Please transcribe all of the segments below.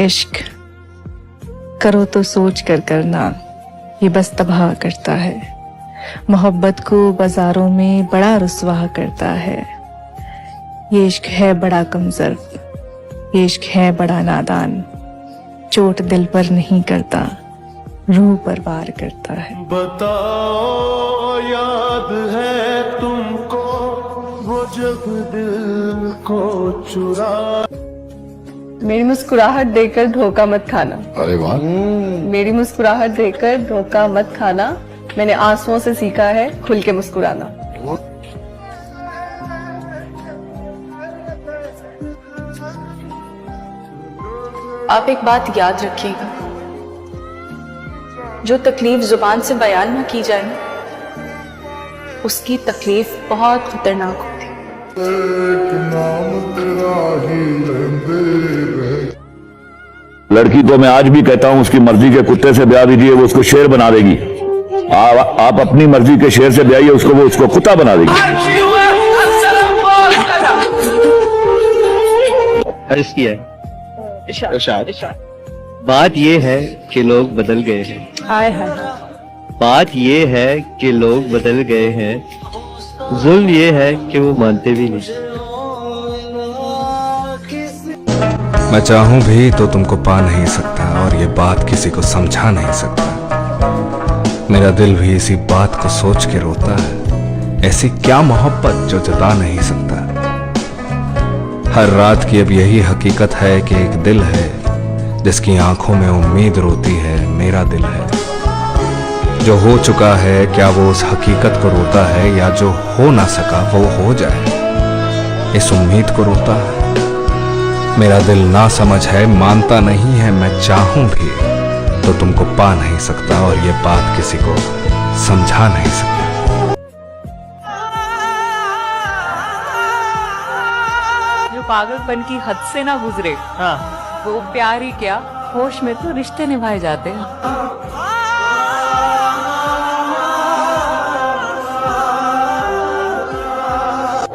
इश्क करो तो सोच कर करना, ये बस तबाह करता है। मोहब्बत को बाजारों में बड़ा रुसवा करता है। ये इश्क है बड़ा कमजोर, ये इश्क है बड़ा नादान। चोट दिल पर नहीं करता, रूह पर वार करता है। बताओ याद है तुमको वो जब दिल को चुरा। मेरी मुस्कुराहट देकर धोखा मत खाना। अरे वाह। मेरी मुस्कुराहट देकर धोखा मत खाना। मैंने आंसुओं से सीखा है खुल के मुस्कुराना। आप एक बात याद रखिएगा, जो तकलीफ जुबान से बयान न की जाए ना, उसकी तकलीफ बहुत खतरनाक होती है। लड़की को मैं आज भी कहता हूं उसकी मर्जी के कुत्ते से ब्याह दीजिए, वो उसको शेर बना देगी। आप अपनी मर्जी के शेर से ब्याहिए उसको, वो उसको कुत्ता बना देगी। अर्ज किया है। बात ये है कि लोग बदल गए हैं। हाय हाय। बात ये है कि लोग बदल गए हैं। जुल्म ये है कि वो मानते भी नहीं। मैं चाहूं भी तो तुमको पा नहीं सकता, और ये बात किसी को समझा नहीं सकता। मेरा दिल भी इसी बात को सोच के रोता है। ऐसी क्या मोहब्बत जो जता नहीं सकता। हर रात की अब यही हकीकत है कि एक दिल है जिसकी आंखों में उम्मीद रोती है, मेरा दिल है। जो हो चुका है क्या वो उस हकीकत को रोता है, या जो हो ना सका वो हो जाए इस उम्मीद को रोता है। मेरा दिल ना समझ है, मानता नहीं है। मैं चाहूं भी तो तुमको पा नहीं सकता, और ये बात किसी को समझा नहीं सकता। जो पागलपन की हद से ना गुजरे, हाँ, वो प्यार ही क्या, होश में तो रिश्ते निभाए जाते हैं।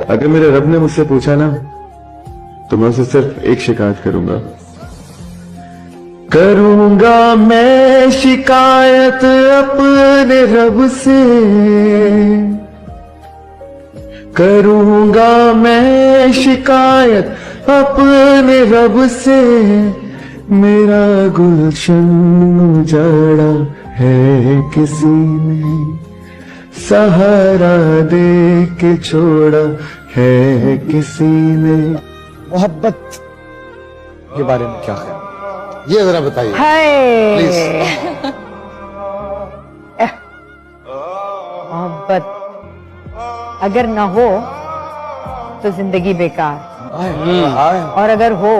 अगर मेरे रब ने मुझसे पूछा ना तो मैं उसे सिर्फ एक शिकायत करूंगा। करूंगा मैं शिकायत अपने रब से, करूंगा मैं शिकायत अपने रब से। मेरा गुलशन उजाड़ा है किसी ने, सहारा दे के छोड़ा है किसी ने। मोहब्बत के बारे में क्या ख्याल, ये जरा बताइए प्लीज। मोहब्बत अगर ना हो तो जिंदगी बेकार, और अगर हो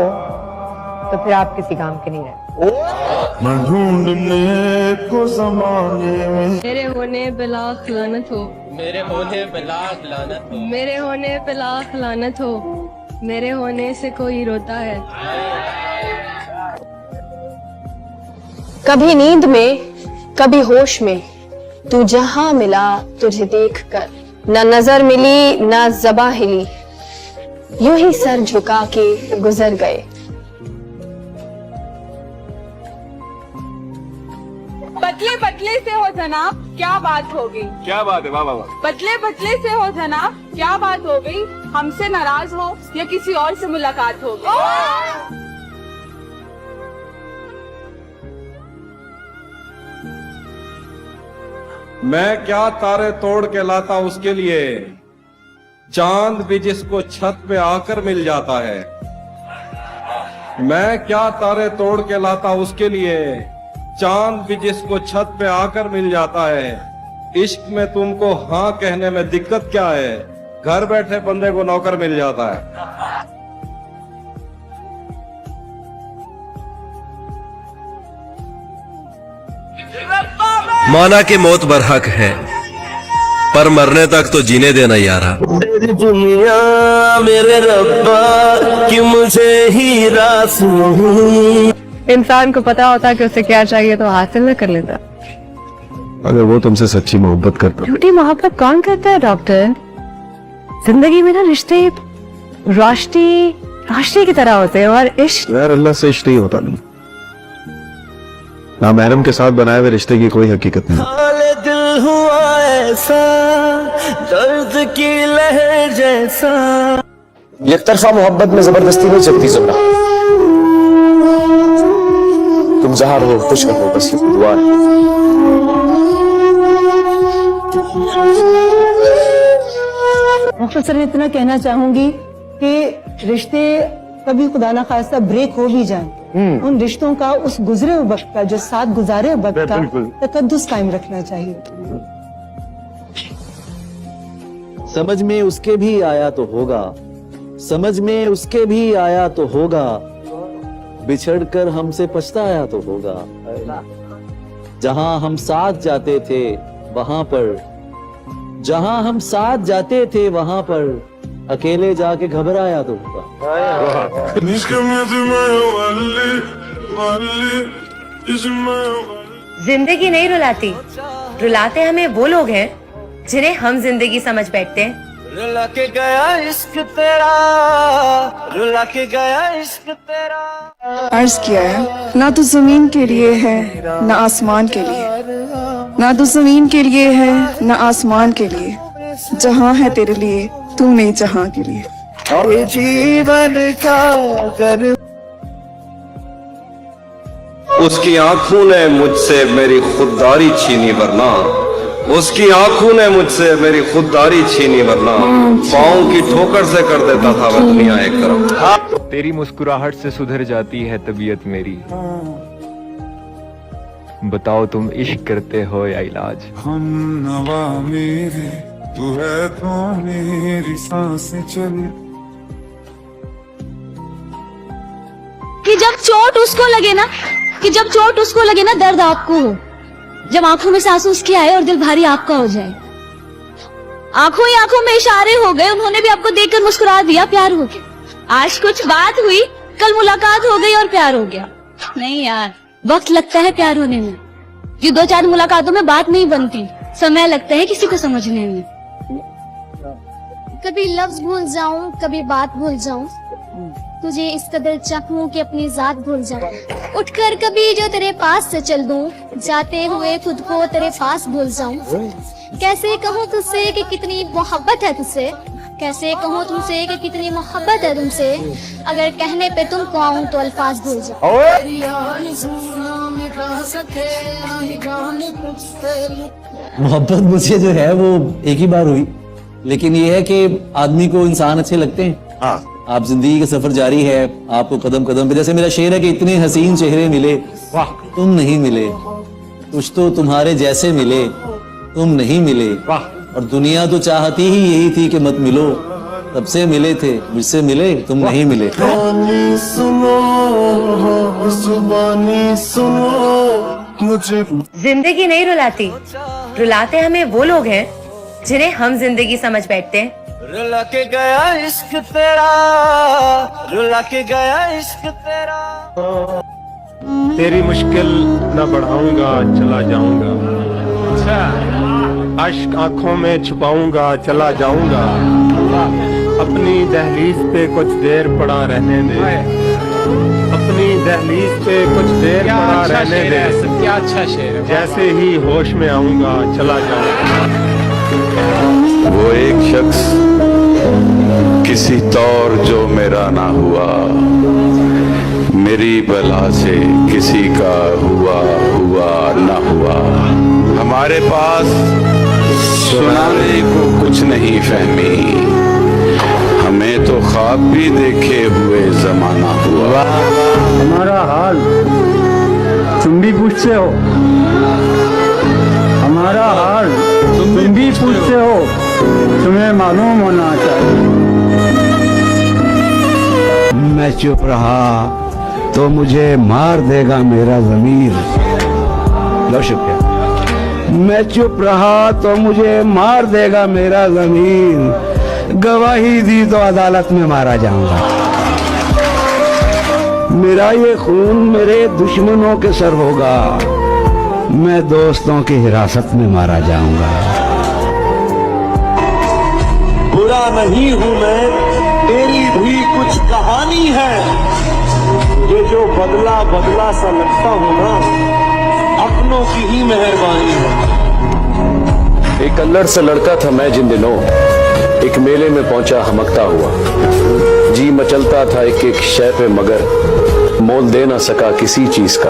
तो फिर आप किसी काम के नहीं रहे। मैं ढूंढने को ज़माने में, मेरे होने पे लाख लानत हो, मेरे होने पे लाख लानत हो, मेरे होने पे लाख लानत हो। मेरे होने से कोई रोता है। कभी नींद में कभी होश में, तू जहां मिला तुझे देखकर, ना नजर मिली ना ज़बां हिली, यूं ही सर झुका के गुजर गए। पतले पतले से हो जनाब, क्या बात हो गई? क्या बात है? वाह वाह वाह। पतले पतले से हो जनाब, क्या बात हो गई? हमसे नाराज हो या किसी और से मुलाकात हो गई? मैं क्या तारे तोड़ के लाता उसके लिए, चांद भी जिसको छत पे आकर मिल जाता है। मैं क्या तारे तोड़ के लाता उसके लिए, चांद भी जिसको छत पे आकर मिल जाता है। इश्क में तुमको हाँ कहने में दिक्कत क्या है, घर बैठे बंदे को नौकर मिल जाता है। माना कि मौत बरहक है, पर मरने तक तो जीने देना यारा। तेरी दुनिया मेरे रब्बा कि मुझे ही रास नहीं। इंसान को पता होता कि उसे क्या चाहिए तो हासिल न कर लेता। अगर वो तुमसे सच्ची मोहब्बत करता। झूठी मोहब्बत कौन करता है डॉक्टर? जिंदगी में ना रिश्ते रोशनी की तरह होते हैं, और इश्क यार अल्लाह से इश्क नहीं होता। नहीं ना महरम के साथ बनाए हुए रिश्ते की कोई हकीकत नहीं। दिल हुआ ऐसा दर्द की लहर जैसा। एक तरफा मोहब्बत में जबरदस्ती नहीं चलती ज़बरा। तुम जहाँ रहो खुश रहो, बस ये दुआ है। मुख्तसर में इतना कहना चाहूंगी कि रिश्ते कभी खुदा ना खास्ता ब्रेक हो भी जाए, उन रिश्तों का, उस गुजरे हुए वक्त का, जो साथ गुजारे हुए वक्त का तकद्दुस कायम रखना चाहिए। समझ में उसके भी आया तो होगा, समझ में उसके भी आया तो होगा, बिछड़कर हमसे पछताया तो होगा। जहां हम साथ जाते थे वहां पर, जहां हम साथ जाते थे वहां पर, अकेले जाके घबराया तो होगा। जिंदगी नहीं रुलाती, रुलाते हमें वो लोग हैं जिन्हें हम जिंदगी समझ बैठते हैं। रुला के गया इश्क तेरा, रुला के गया इश्क तेरा। अर्ज किया है, ना तो जमीन के लिए है ना आसमान के लिए, ना तो जमीन के लिए है ना आसमान के लिए, जहां है तेरे लिए तू नहीं जहां के लिए। ये जीवन का कर। उसकी आंखों ने मुझसे मेरी खुददारी छीनी वरना, उसकी आंखों ने मुझसे मेरी खुददारी छीनी वरना, पाँव की ठोकर से कर देता था वह दुनिया एक तरफ। तेरी मुस्कुराहट से सुधर जाती है तबीयत मेरी, बताओ तुम इश्क करते हो या इलाज। हम नवा मेरे तू है तो मेरी सांसें चली। कि जब चोट उसको लगे ना, कि जब चोट उसको लगे ना, दर्द आपको हो, जब आंखों में से आंसू उसके आए और दिल भारी आपका हो जाए। आंखों ही आंखों में इशारे हो गए, उन्होंने भी आपको देखकर मुस्कुरा दिया, प्यार हो गया। आज कुछ बात हुई, कल मुलाकात हो गई और प्यार हो गया। नहीं यार, वक्त लगता है प्यार होने में। ये 2-4 मुलाकातों में बात नहीं बनती, समय लगता है किसी को समझने में। कभी लफ्ज भूल जाऊं, कभी बात भूल जाऊं, तुझे इस कदर चाहूं कि अपनी जात भूल जाऊं। उठकर कभी जो तेरे पास से चल दूं, जाते हुए खुद को तेरे पास भूल जाऊं। कैसे कहूँ तुझसे कि कितनी मोहब्बत है तुझसे, कैसे कहूँ तुमसे कि कितनी मोहब्बत है तुमसे, अगर कहने पे तुमको आऊं तो अल्फाज भूल जाऊं। मोहब्बत मुझसे जो है वो एक ही बार हुई, लेकिन ये है कि आदमी को इंसान अच्छे लगते हैं। हाँ। आप जिंदगी का सफर जारी है, आपको कदम कदम पे, जैसे मेरा शेर है कि इतने हसीन चेहरे मिले, वाह, तुम नहीं मिले, कुछ तो तुम्हारे जैसे मिले, तुम नहीं मिले, वाह, और दुनिया तो चाहती ही यही थी कि मत मिलो, तब से मिले थे, मुझसे मिले, तुम नहीं मिले। जिंदगी नहीं रुलाती, रुलाते हमें वो लोग हैं जिन्हें हम जिंदगी समझ बैठते हैं। रुला के गया इश्क तेरा, रुला के गया इश्क तेरा। तेरी मुश्किल न बढ़ाऊंगा चला जाऊंगा, अश्क आंखों में छुपाऊंगा चला जाऊंगा, अपनी दहलीज पे कुछ देर पड़ा रहने दे, अपनी दहलीज पे कुछ देर पड़ा रहने दे, क्या अच्छा शेर है। जैसे ही होश में आऊंगा चला जाऊंगा। वो एक शख्स किसी तौर जो मेरा ना हुआ, मेरी बला से किसी का हुआ हुआ ना हुआ। हमारे पास सुनाने को कुछ नहीं फहमी, हमें तो ख्वाब भी देखे हुए जमाना हुआ। हमारा हाल तुम भी पूछते हो, हमारा हाल तुम भी पूछते हो, तुम्हें मालूम होना चाहिए। मैं चुप रहा तो मुझे मार देगा मेरा ज़मीर। लो शुक्रिया। मैं चुप रहा तो मुझे मार देगा मेरा ज़मीर, गवाही दी तो अदालत में मारा जाऊंगा। मेरा ये खून मेरे दुश्मनों के सर होगा, मैं दोस्तों की हिरासत में मारा जाऊंगा। बुरा नहीं हूँ मैं, तेरी भी कुछ कहानी है, ये जो बदला बदला सा लगता हूँ ना, अपनों की ही मेहरबानी है। एक अल्लड़ से लड़का था मैं जिन दिनों, एक मेले में पहुंचा हमकता हुआ। जी मचलता था एक एक शय पे मगर मोल दे ना सका किसी चीज का।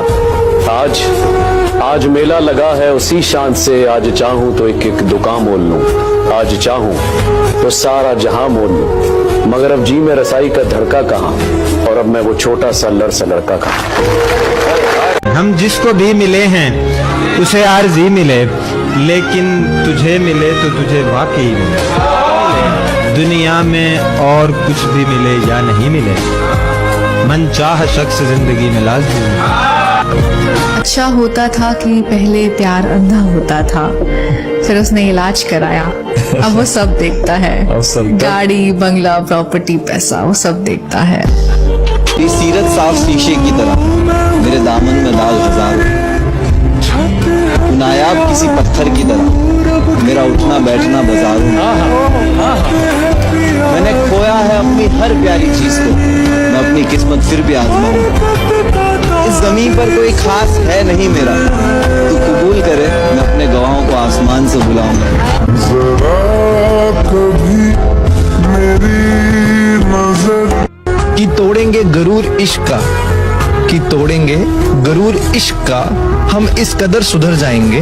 आज मेला लगा है उसी शान से, आज चाहूं तो एक एक दुकान मोल लूं, आज चाहूं तो सारा जहां मोल लूं, मगर अब जी में रसाई का धड़का कहां, और अब मैं वो छोटा सा अल्लड़ सा लड़का कहां। हम जिसको भी मिले हैं उसे आरज़ी मिले, लेकिन तुझे मिले तो तुझे वाकई मिले। दुनिया में और कुछ भी मिले या नहीं मिले, मन चाह शख्स जिंदगी में लाज़मी मिले। अच्छा होता था कि पहले प्यार अंधा होता था, फिर उसने इलाज कराया, अब वो सब देखता है। गाड़ी, बंगला, प्रॉपर्टी, पैसा, वो सब देखता है। ये सीरत साफ शीशे की तरह, मेरे दामन में दाग हजारों, नायाब किसी पत्थर की तरह, मेरा उठना बैठना बाजारों। मैंने खोया है अपनी हर प्यारी चीज को, मैं अपनी किस्मत फिर भी आजमाऊंगा। इस जमीन पर कोई खास है नहीं मेरा, तू कबूल करे मैं अपने गवाहों को आसमान से बुलाऊंगा। कि तोड़ेंगे गरूर इश्क का, कि तोड़ेंगे गरूर इश्क का, हम इस कदर सुधर जाएंगे,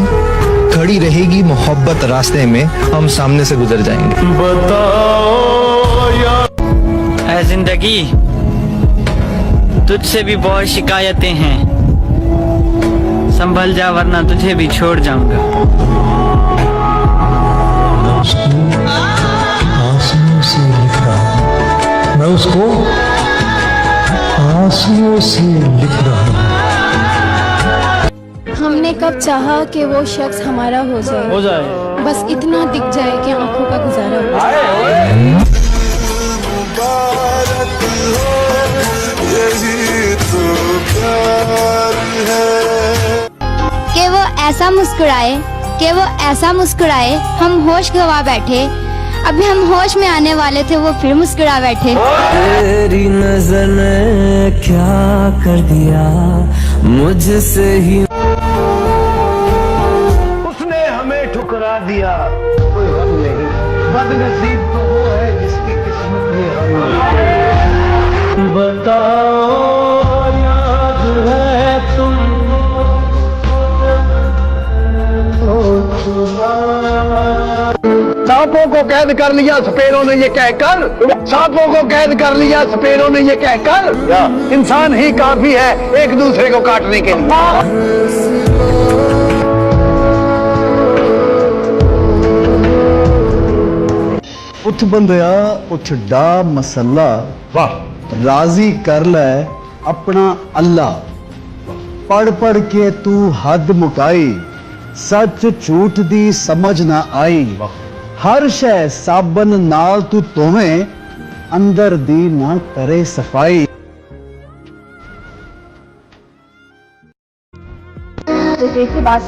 खड़ी रहेगी मोहब्बत रास्ते में, हम सामने से गुजर जाएंगे। ऐ जिंदगी तुझसे भी बहुत शिकायतें हैं, संभल जा वरना तुझे भी छोड़ जाऊंगा। आंसुओं से लिख रहा, मैं उसको आंसुओं से लिख रहा हूँ। हमने कब चाहा कि वो शख्स हमारा हो जाए, बस इतना दिख जाए कि आंखों का गुजारा हो। कि वो ऐसा मुस्कुराए, हम होश गवा बैठे, अभी हम होश में आने वाले थे, वो फिर मुस्कुरा बैठे। तेरी नजर ने क्या कर दिया मुझसे ही, उसने हमें ठुकरा दिया, कोई गम नहीं, बदनसीब तो वो है जिसकी किस्मत में हम नहीं। बताओ याद है तुमको सांपों को कैद कर लिया सपेरों ने ये कहकर, सांपों को कैद कर लिया सपेरों ने ये कहकर, इंसान ही काफी है एक दूसरे को काटने के लिए। उठ बंदया उठ डा मसला, वाह राजी कर ले अपना अल्लाह, पढ़ पढ़ के तू हद मुकाई, सच झूठ दी समझ ना आई, हर शय साबन नाल तू धोवें, अंदर दी ना करे सफाई। तो देखिए बात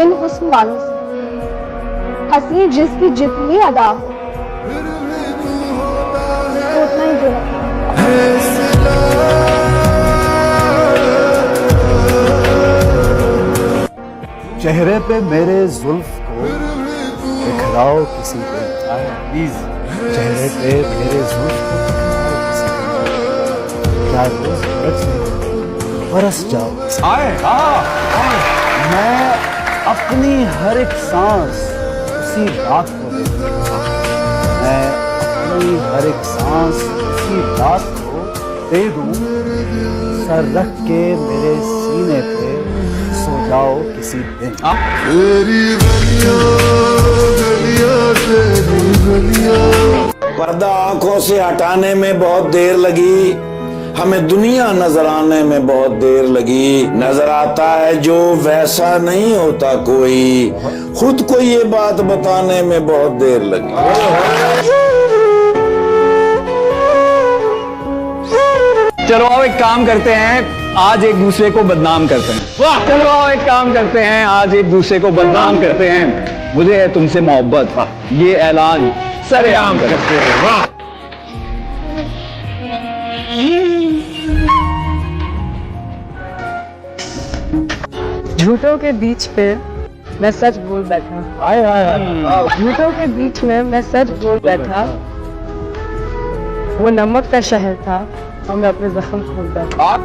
इन हुस्न वालों से, हंसी जिसकी जितनी अदा हो तो उतना ही बुरा। चेहरे पे मेरे जुल्फ को बिखराओ किसी पे, प्लीज चेहरे पे मेरे जुल्फ को बिखराओ किसी पे, क्या रोज बरस जाओ। मैं अपनी हर एक सांस उसी रात को दे दूं, मैं अपनी हर एक सांस उसी रात को दे दूं, सर रख के मेरे सीने पे सो जाओ किसी दिन। पर्दा आंखों से हटाने में बहुत देर लगी, हमें दुनिया नजर आने में बहुत देर लगी। नजर आता है जो वैसा नहीं होता कोई, खुद को ये बात बताने में बहुत देर लगी। चलो आओ एक काम करते हैं, आज एक दूसरे को बदनाम करते हैं। चलो आओ एक काम करते हैं, आज एक दूसरे को बदनाम करते हैं। मुझे है तुमसे मोहब्बत, ये ऐलान सरेआम करते हैं। वाह झूठों के बीच पे मैं सच बोल बैठा। झूठों के बीच में मैं सच बोल बैठा। वो नमक का शहर था और मैं अपने जख्म खोल बैठा।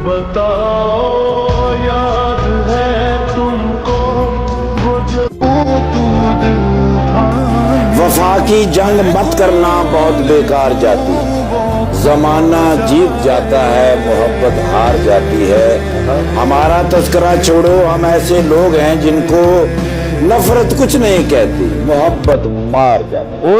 बताओ याद है तुमको वफा की जंग मत करना बहुत बेकार जाती है। जमाना जीत जाता है, मोहब्बत हार जाती है। हमारा तस्करा छोड़ो, हम ऐसे लोग हैं जिनको नफरत कुछ नहीं कहती, मोहब्बत मार जाती है।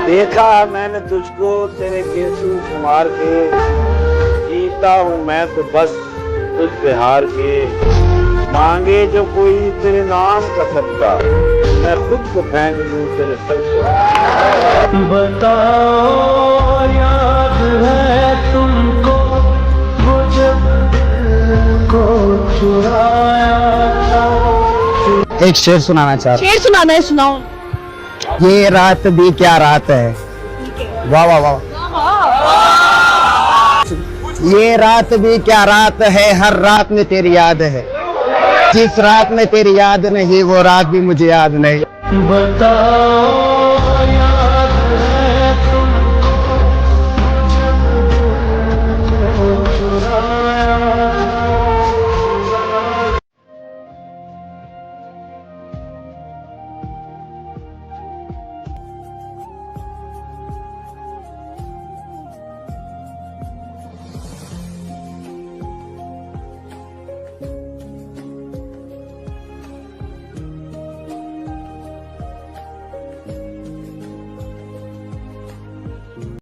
देखा मैंने तुझको तेरे केसू कुमार के, जीता हूँ मैं तो बस तुझ पे हार के। मांगे जो कोई तेरे नाम का सत्ता, मैं खुद को फेंक दूँ तेरे सर पे। बताओ याद है तुमको वो जब को चुराया था। एक शेर सुनाना चाहता शेर सुनाना है, सुनाओ। हूं। ये रात भी क्या रात है, वाह वाह वाह। ये रात भी क्या रात है, हर रात में तेरी याद है। जिस रात में तेरी याद नहीं, वो रात भी मुझे याद नहीं। बताओ